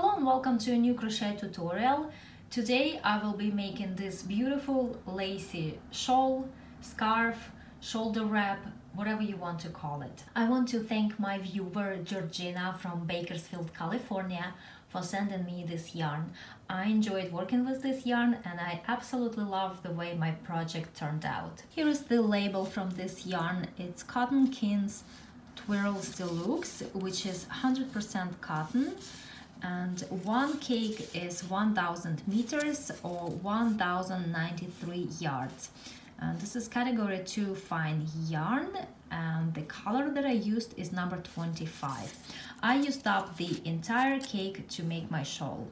Hello and welcome to a new crochet tutorial. Today I will be making this beautiful lacy shawl, scarf, shoulder wrap, whatever you want to call it. I want to thank my viewer Georgina from Bakersfield, California for sending me this yarn. I enjoyed working with this yarn and I absolutely love the way my project turned out. Here is the label from this yarn. It's Cotton Kings Twirls Deluxe, which is 100% cotton. And one cake is 1000 meters or 1093 yards. And this is category 2 fine yarn, and the color that I used is number 25. I used up the entire cake to make my shawl.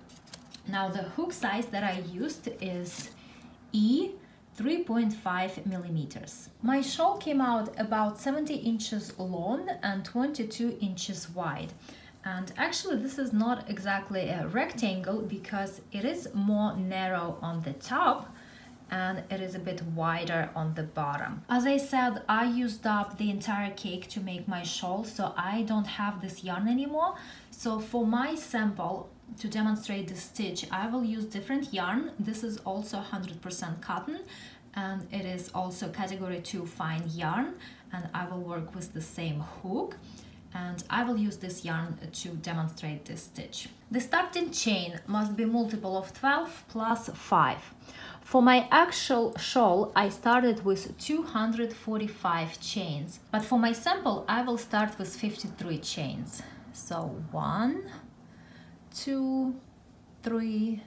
Now the hook size that I used is E 3.5 millimeters. My shawl came out about 70 inches long and 22 inches wide. And actually this is not exactly a rectangle because it is more narrow on the top and it is a bit wider on the bottom. As I said, I used up the entire cake to make my shawl, so I don't have this yarn anymore. So for my sample, to demonstrate the stitch, I will use different yarn. This is also 100% cotton and it is also category 2 fine yarn, and I will work with the same hook. And I will use this yarn to demonstrate this stitch. The starting chain must be multiple of 12 plus 5. For my actual shawl, I started with 245 chains, but for my sample, I will start with 53 chains. So 1, 2, 3,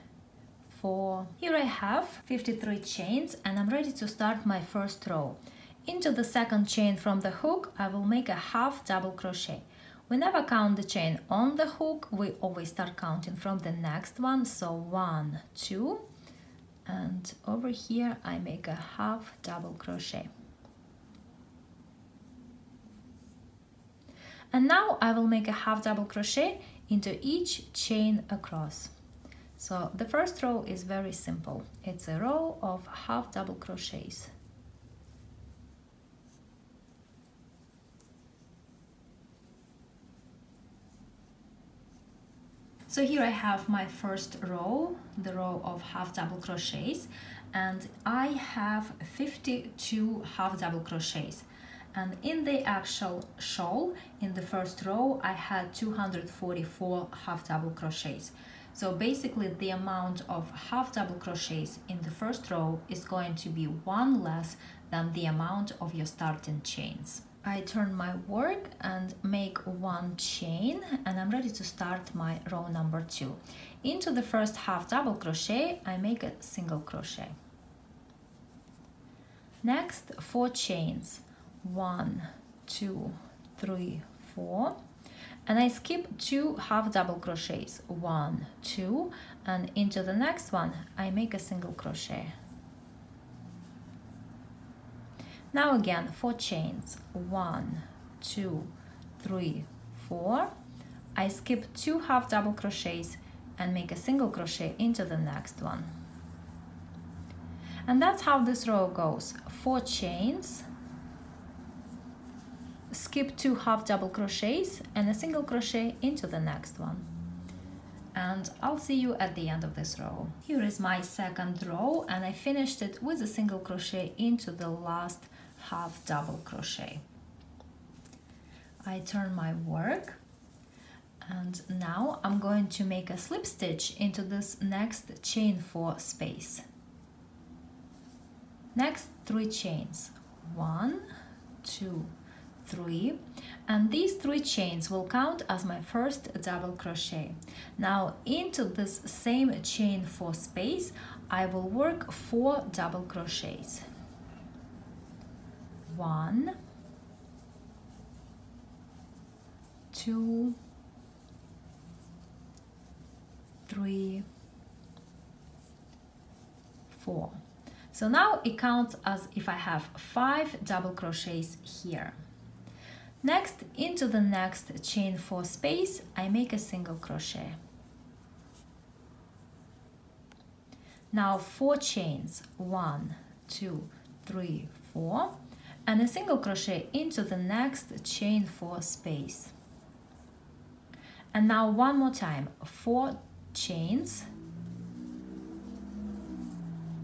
4. Here I have 53 chains and I'm ready to start my first row. Into the second chain from the hook, I will make a half double crochet. We never count the chain on the hook, we always start counting from the next one. So 1, 2, and over here I make a half double crochet. And now I will make a half double crochet into each chain across. So the first row is very simple. It's a row of half double crochets. So here I have my first row, the row of half double crochets, and I have 52 half double crochets. And in the actual shawl, in the first row, I had 244 half double crochets. So basically the amount of half double crochets in the first row is going to be one less than the amount of your starting chains. I turn my work and make one chain, and I'm ready to start my row number 2. Into the first half double crochet, I make a single crochet. Next, 4 chains. 1, 2, 3, 4. And I skip 2 half double crochets. 1, 2, and into the next one, I make a single crochet. Now again, 4 chains. 1, 2, 3, 4. I skip 2 half double crochets and make a single crochet into the next one. And that's how this row goes. 4 chains, skip 2 half double crochets and a single crochet into the next one. And I'll see you at the end of this row. Here is my second row, and I finished it with a single crochet into the last half double crochet. I turn my work, and now I'm going to make a slip stitch into this next chain 4 space. Next 3 chains. 1, 2, 3, and these 3 chains will count as my first double crochet. Now into this same chain 4 space, I will work 4 double crochets. 1, 2, 3, 4. So now it counts as if I have 5 double crochets here. Next, into the next chain 4 space, I make a single crochet. Now 4 chains. 1, 2, 3, 4. And a single crochet into the next chain 4 space. And now one more time, 4 chains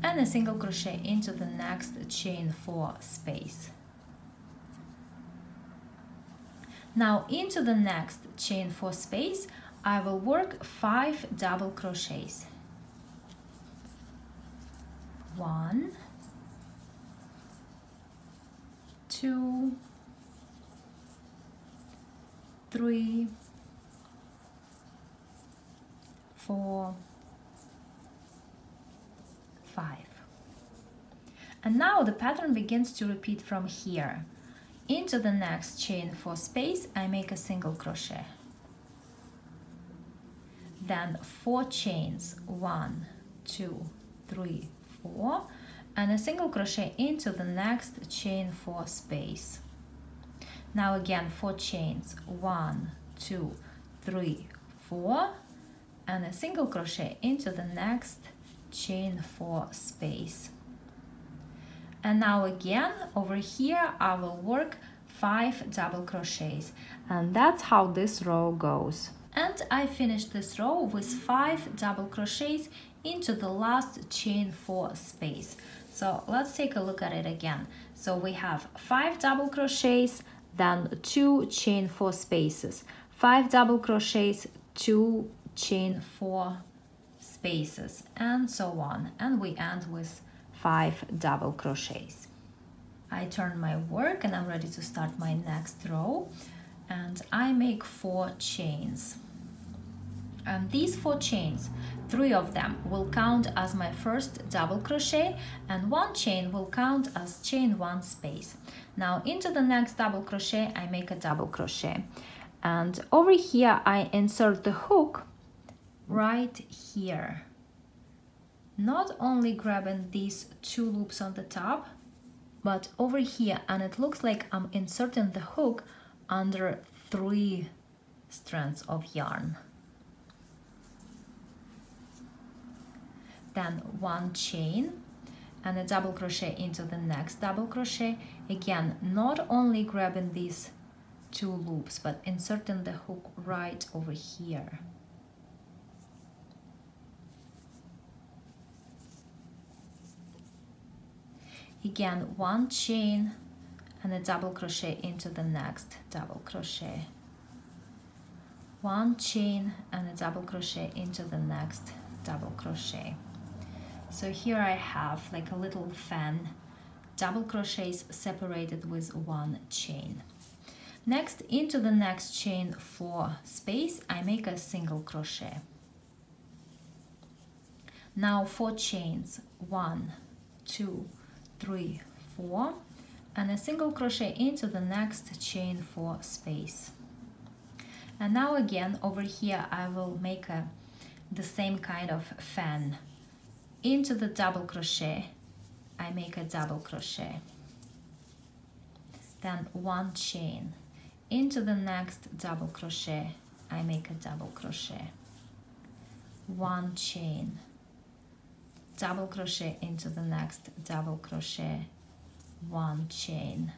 and a single crochet into the next chain 4 space. Now into the next chain 4 space I will work 5 double crochets. 1, 2, 3, 4, 5. And now the pattern begins to repeat from here. Into the next chain 4 space I make a single crochet. Then 4 chains, 1, 2, 3, 4, and a single crochet into the next chain 4 space. Now again 4 chains, 1, 2, 3, 4, and a single crochet into the next chain 4 space. And now again over here I will work 5 double crochets, and that's how this row goes. And I finished this row with 5 double crochets into the last chain 4 space. So let's take a look at it again. So we have 5 double crochets, then 2 chain 4 spaces, 5 double crochets, 2 chain 4 spaces, and so on, and we end with 5 double crochets. I turn my work and I'm ready to start my next row, and I make 4 chains. And these 4 chains, 3 of them will count as my first double crochet, and 1 chain will count as chain 1 space. Now into the next double crochet I make a double crochet, and over here I insert the hook right here, not only grabbing these 2 loops on the top, but over here, and it looks like I'm inserting the hook under 3 strands of yarn. Then 1 chain and a double crochet into the next double crochet, again not only grabbing these 2 loops but inserting the hook right over here. Again 1 chain and a double crochet into the next double crochet, 1 chain and a double crochet into the next double crochet. So here I have like a little fan, double crochets separated with 1 chain. Next, into the next chain 4 space I make a single crochet. Now 4 chains, 1, 2, 3, 4, and a single crochet into the next chain 4 space. And now again over here I will make the same kind of fan. Into the double crochet I make a double crochet, then 1 chain, into the next double crochet I make a double crochet, 1 chain, double crochet into the next double crochet, 1 chain,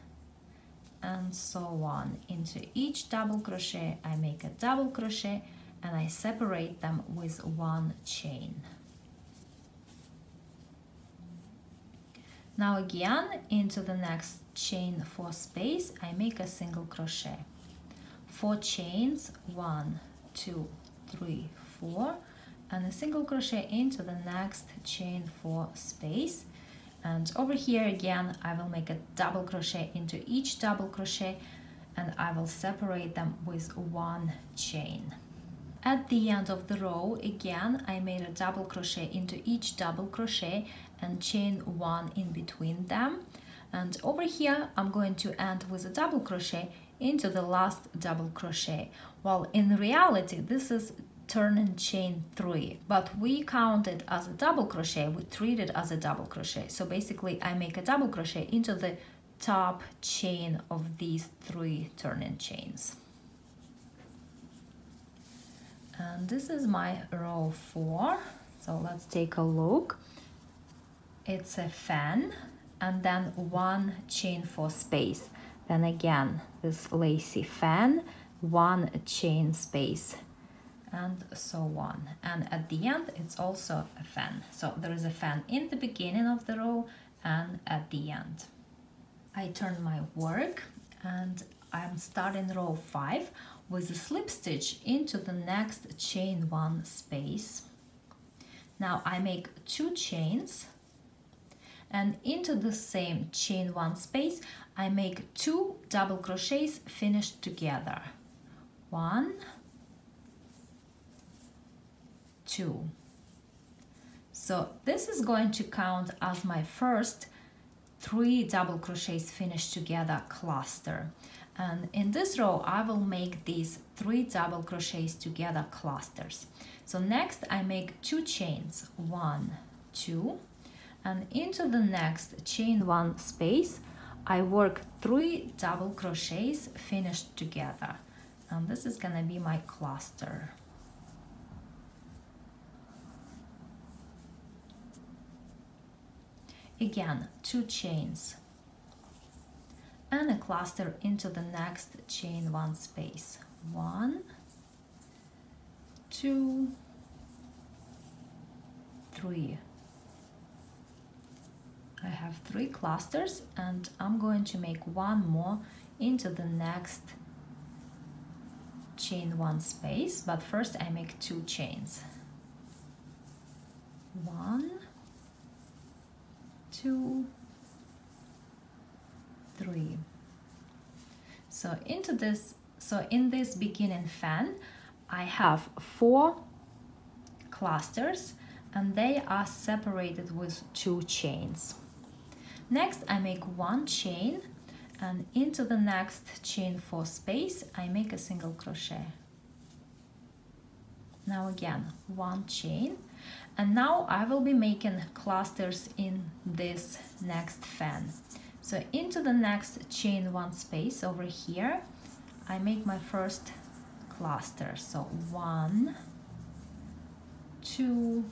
and so on. Into each double crochet I make a double crochet and I separate them with 1 chain. Now again into the next chain 4 space I make a single crochet, 4 chains, 1, 2, 3, 4, and a single crochet into the next chain 4 space. And over here again I will make a double crochet into each double crochet and I will separate them with 1 chain. At the end of the row again I made a double crochet into each double crochet and chain 1 in between them, and over here I'm going to end with a double crochet into the last double crochet. Well, in reality this is turning chain 3, but we count it as a double crochet, we treat it as a double crochet. So basically I make a double crochet into the top chain of these 3 turning chains. And this is my row 4, so let's take a look. It's a fan and then 1 chain 4 space, then again this lacy fan, 1 chain space, and so on. And at the end it's also a fan. So there is a fan in the beginning of the row and at the end. I turn my work and I'm starting row 5 with a slip stitch into the next chain 1 space. Now I make 2 chains, and into the same chain 1 space I make 2 double crochets finished together. 1, 2. So this is going to count as my first 3 double crochets finished together cluster. And in this row I will make these 3 double crochets together clusters. So next I make 2 chains, 1, 2, and into the next chain 1 space I work 3 double crochets finished together, and this is gonna be my cluster. Again, 2 chains and a cluster into the next chain 1 space. 1, 2, 3. I have 3 clusters and I'm going to make 1 more into the next chain 1 space, but first I make 2 chains. 1, 2, 3. So in this beginning fan I have 4 clusters and they are separated with 2 chains. Next I make 1 chain, and into the next chain 4 space I make a single crochet. Now again 1 chain, and now I will be making clusters in this next fan. So into the next chain 1 space over here I make my first cluster. So 1, 2,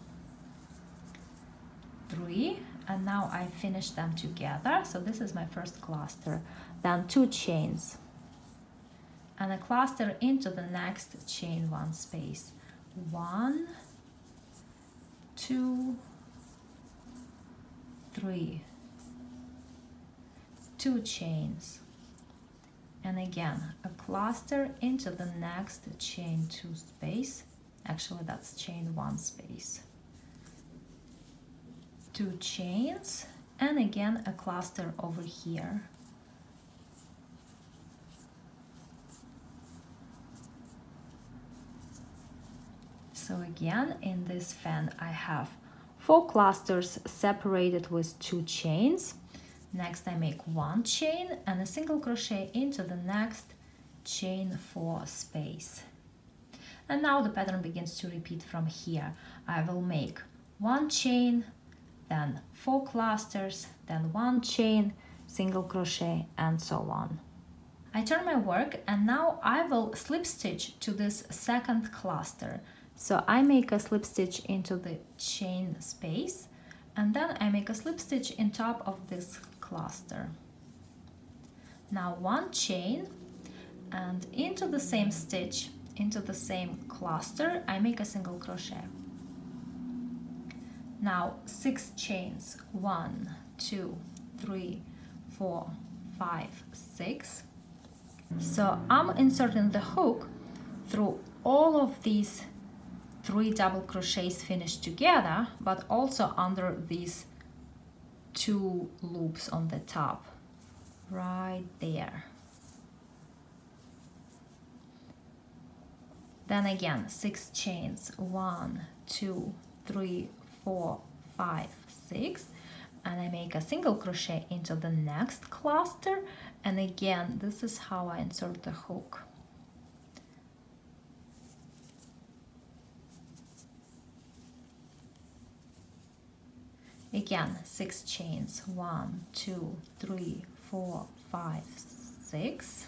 3, and now I finish them together. So this is my first cluster. Then 2 chains and a cluster into the next chain 1 space. 1, 2, 3, 2 chains, and again a cluster into the next chain 2 space. Actually that's chain 1 space. 2 chains and again a cluster over here. So again in this fan I have 4 clusters separated with 2 chains. Next I make 1 chain and a single crochet into the next chain 4 space. And now the pattern begins to repeat from here. I will make 1 chain, then 4 clusters, then 1 chain, single crochet, and so on. I turn my work and now I will slip stitch to this second cluster. So I make a slip stitch into the chain space, and then I make a slip stitch in top of this cluster. Now 1 chain, and into the same stitch, into the same cluster, I make a single crochet. Now 6 chains, 1, 2, 3, 4, 5, 6. So I'm inserting the hook through all of these 3 double crochets finished together, but also under these 2 loops on the top, right there. Then again 6 chains, 1, 2, 3, 4, 5, 6, and I make a single crochet into the next cluster, and again this is how I insert the hook. Again 6 chains, 1, 2, 3, 4, 5, 6,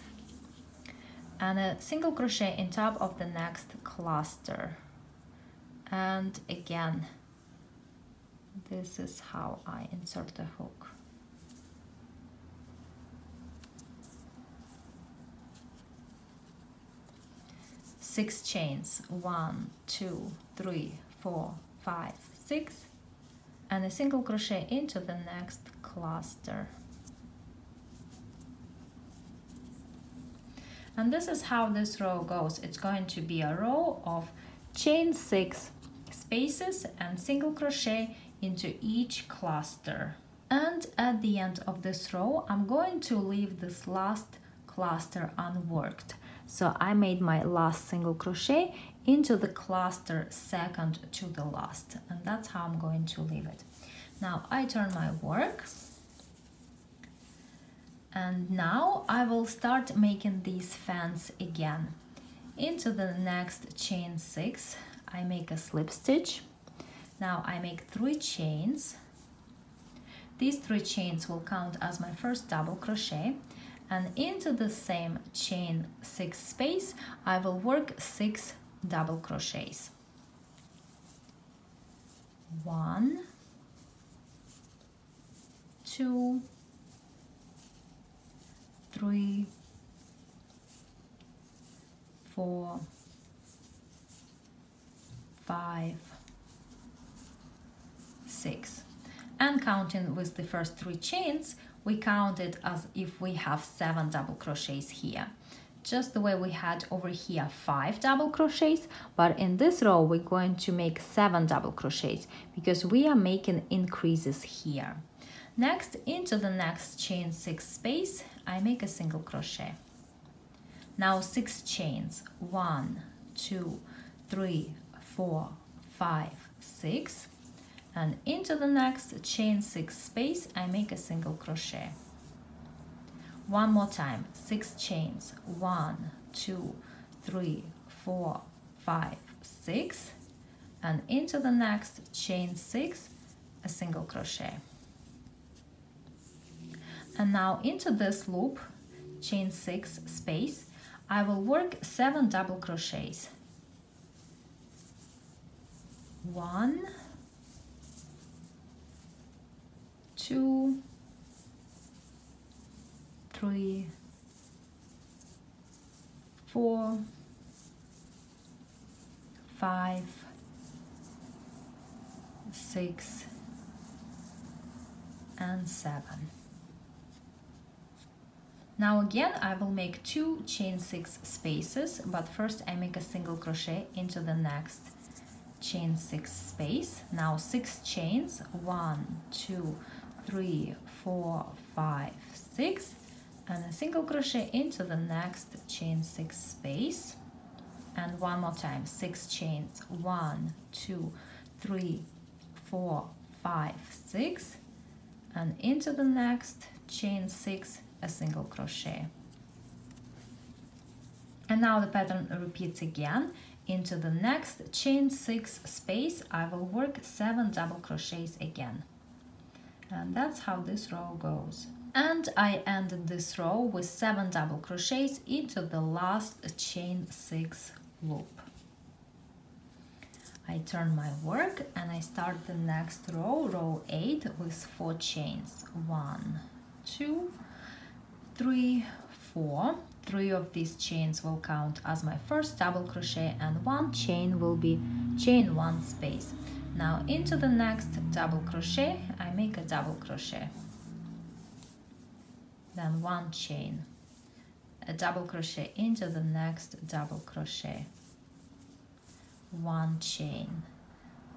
and a single crochet in top of the next cluster, and again this is how I insert the hook. 6 chains, 1, 2, 3, 4, 5, 6, and a single crochet into the next cluster. And this is how this row goes. It's going to be a row of chain 6 spaces and single crochet into each cluster. And at the end of this row, I'm going to leave this last cluster unworked. So I made my last single crochet into the cluster second to the last, and that's how I'm going to leave it. Now I turn my work, and now I will start making these fans again. Into the next chain 6, I make a slip stitch. Now I make 3 chains. These 3 chains will count as my first double crochet, and into the same chain 6 space I will work 6 double crochets. 1, 2, 3, 4, 5, 6. And counting with the first 3 chains, we count it as if we have 7 double crochets here. Just the way we had over here 5 double crochets, but in this row we're going to make 7 double crochets because we are making increases here. Next, into the next chain 6 space, I make a single crochet. Now 6 chains, 1, 2, 3, 4, 5, 6. And into the next chain 6 space I make a single crochet. One more time, 6 chains, 1, 2, 3, 4, 5, 6, and into the next chain 6 a single crochet. And now into this loop, chain 6 space, I will work 7 double crochets. 1, 2, 3, 4, 5, 6, and 7. Now again I will make 2 chain 6 spaces, but first I make a single crochet into the next chain 6 space. Now 6 chains, 1, 2, 3, 4, 5, 6, and a single crochet into the next chain 6 space. And one more time, 6 chains, 1, 2, 3, 4, 5, 6, and into the next chain 6 a single crochet. And now the pattern repeats again. Into the next chain 6 space I will work 7 double crochets again. And that's how this row goes. And I ended this row with 7 double crochets into the last chain 6 loop. I turn my work and I start the next row, row 8, with 4 chains. 1, 2, 3, 4. 3 of these chains will count as my first double crochet, and 1 chain will be chain 1 space. Now into the next double crochet I make a double crochet, then 1 chain, a double crochet into the next double crochet, 1 chain,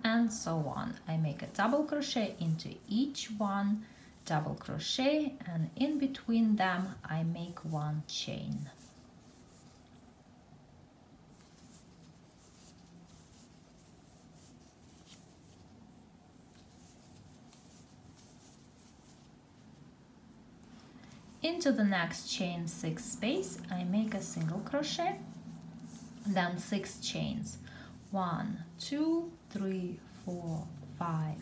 and so on. I make a double crochet into each one, double crochet, and in between them I make 1 chain. Into the next chain 6 space I make a single crochet, then 6 chains, 1, 2, 3, 4, 5,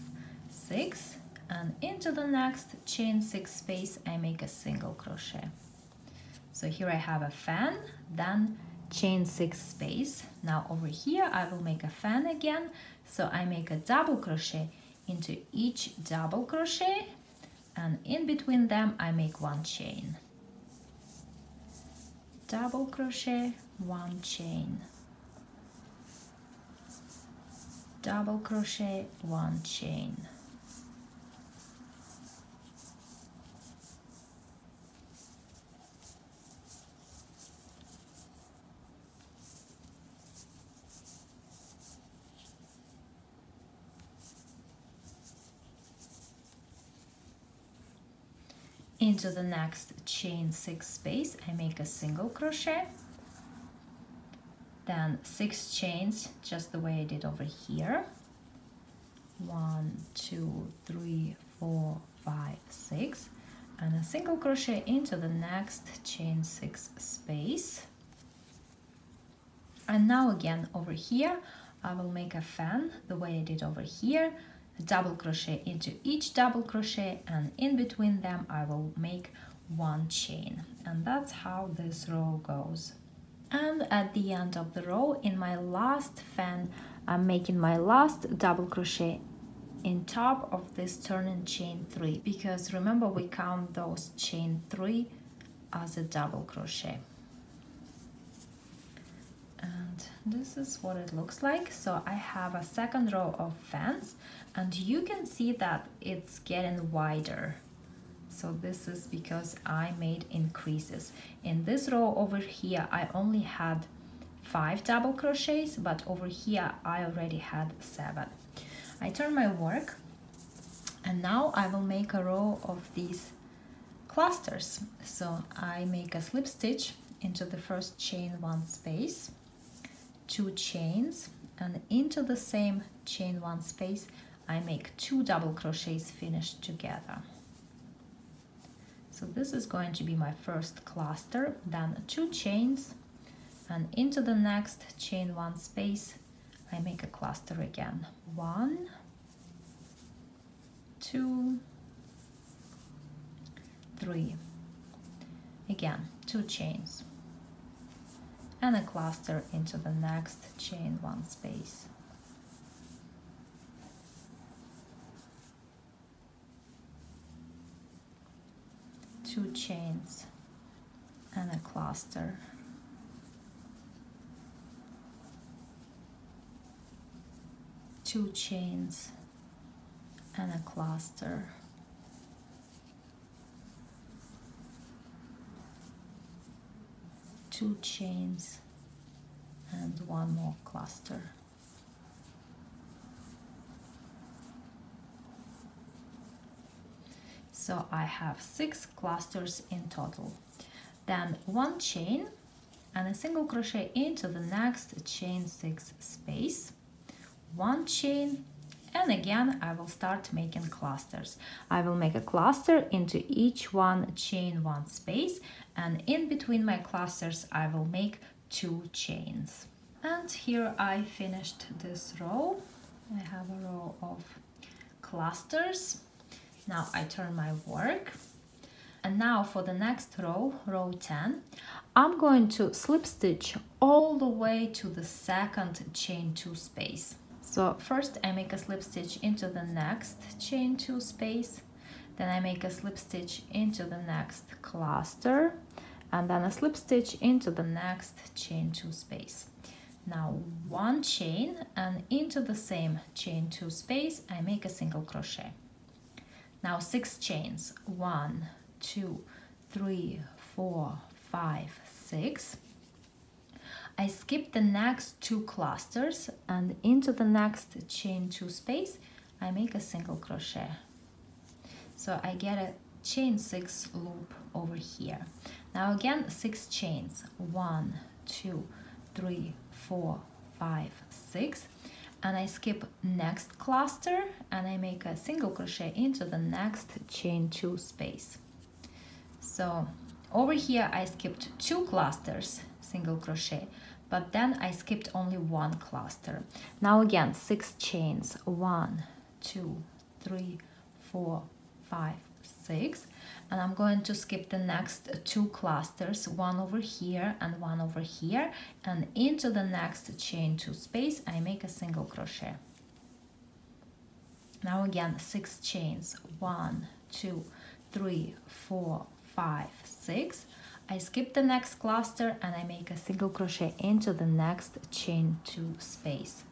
6, and into the next chain 6 space I make a single crochet. So here I have a fan, then chain 6 space. Now over here I will make a fan again, so I make a double crochet into each double crochet, and in between them I make 1 chain, double crochet, 1 chain, double crochet, 1 chain. Into the next chain 6 space, I make a single crochet, then 6 chains, just the way I did over here. 1, 2, 3, 4, 5, 6, and a single crochet into the next chain 6 space. And now again over here, I will make a fan the way I did over here. Double crochet into each double crochet, and in between them I will make 1 chain, and that's how this row goes. And at the end of the row, in my last fan, I'm making my last double crochet in top of this turning chain 3, because remember we count those chain 3 as a double crochet. And this is what it looks like. So I have a second row of fans, and you can see that it's getting wider. So this is because I made increases. In this row over here, I only had 5 double crochets, but over here I already had 7. I turn my work, and now I will make a row of these clusters. So I make a slip stitch into the first chain 1 space, 2 chains, and into the same chain 1 space I make 2 double crochets finished together. So this is going to be my first cluster, then 2 chains, and into the next chain 1 space I make a cluster again. 1, 2, 3. Again, 2 chains and a cluster into the next chain 1 space. Two chains and a cluster. 2 chains and a cluster. 2 chains and 1 more cluster. So I have 6 clusters in total. Then 1 chain and a single crochet into the next chain 6 space, 1 chain, and again I will start making clusters. I will make a cluster into each one chain 1 space, and in between my clusters I will make 2 chains. And here I finished this row. I have a row of clusters. Now I turn my work, and now for the next row, row 10, I'm going to slip stitch all the way to the second chain 2 space. So first I make a slip stitch into the next chain 2 space, then I make a slip stitch into the next cluster, and then a slip stitch into the next chain 2 space. Now 1 chain, and into the same chain 2 space I make a single crochet. Now 6 chains, 1, 2, 3, 4, 5, 6. I skip the next 2 clusters, and into the next chain 2 space I make a single crochet. So I get a chain 6 loop over here. Now again 6 chains, 1, 2, 3, 4, 5, 6. And I skip next cluster and I make a single crochet into the next chain 2 space. So over here I skipped 2 clusters, single crochet, but then I skipped only 1 cluster. Now again 6 chains, 1, 2, 3, 4, 5, 6, and I'm going to skip the next 2 clusters, 1 over here and 1 over here, and into the next chain 2 space I make a single crochet. Now again 6 chains, 1, 2, 3, 4, 5, 6. I skip the next cluster and I make a single crochet into the next chain 2 space.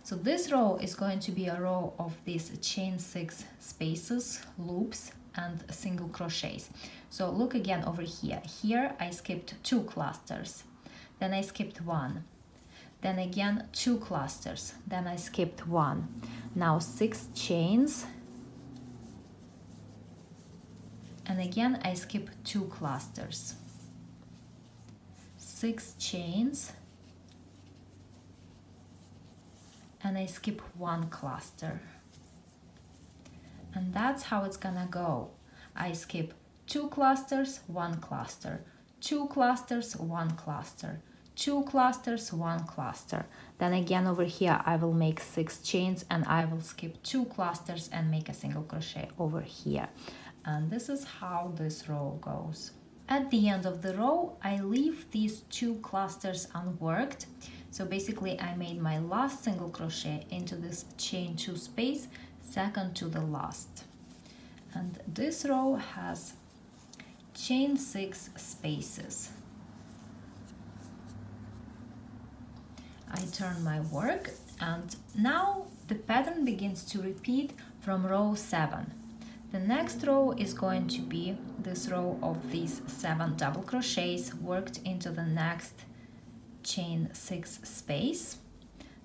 So this row is going to be a row of these chain 6 spaces, loops, and single crochets. So look again over here. Here I skipped 2 clusters, then I skipped 1, then again 2 clusters, then I skipped 1. Now 6 chains, and again I skip 2 clusters, 6 chains, and I skip 1 cluster. And that's how it's gonna go. I skip 2 clusters, 1 cluster, 2 clusters, 1 cluster, 2 clusters, 1 cluster. Then again over here I will make 6 chains and I will skip 2 clusters and make a single crochet over here. And this is how this row goes. At the end of the row, I leave these 2 clusters unworked. So basically I made my last single crochet into this chain 2 space, second to the last. And this row has chain 6 spaces. I turn my work, and now the pattern begins to repeat from row 7. The next row is going to be this row of these 7 double crochets worked into the next chain 6 space.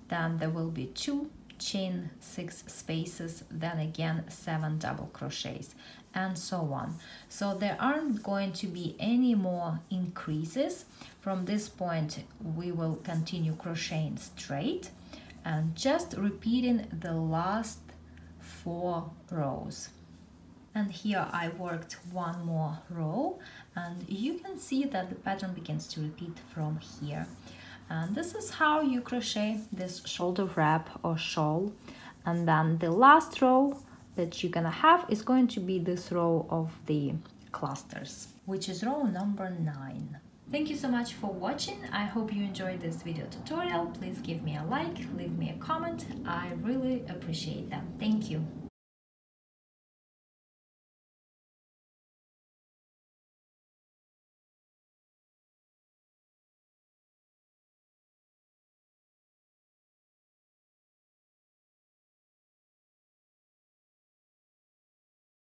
Then there will be 2 chain 6 spaces, then again 7 double crochets, and so on. So there aren't going to be any more increases. From this point we will continue crocheting straight and just repeating the last 4 rows. And here I worked 1 more row, and you can see that the pattern begins to repeat from here. And this is how you crochet this shoulder wrap or shawl. And then the last row that you're gonna have is going to be this row of the clusters, which is row number 9. Thank you so much for watching. I hope you enjoyed this video tutorial. Please give me a like, leave me a comment. I really appreciate them. Thank you.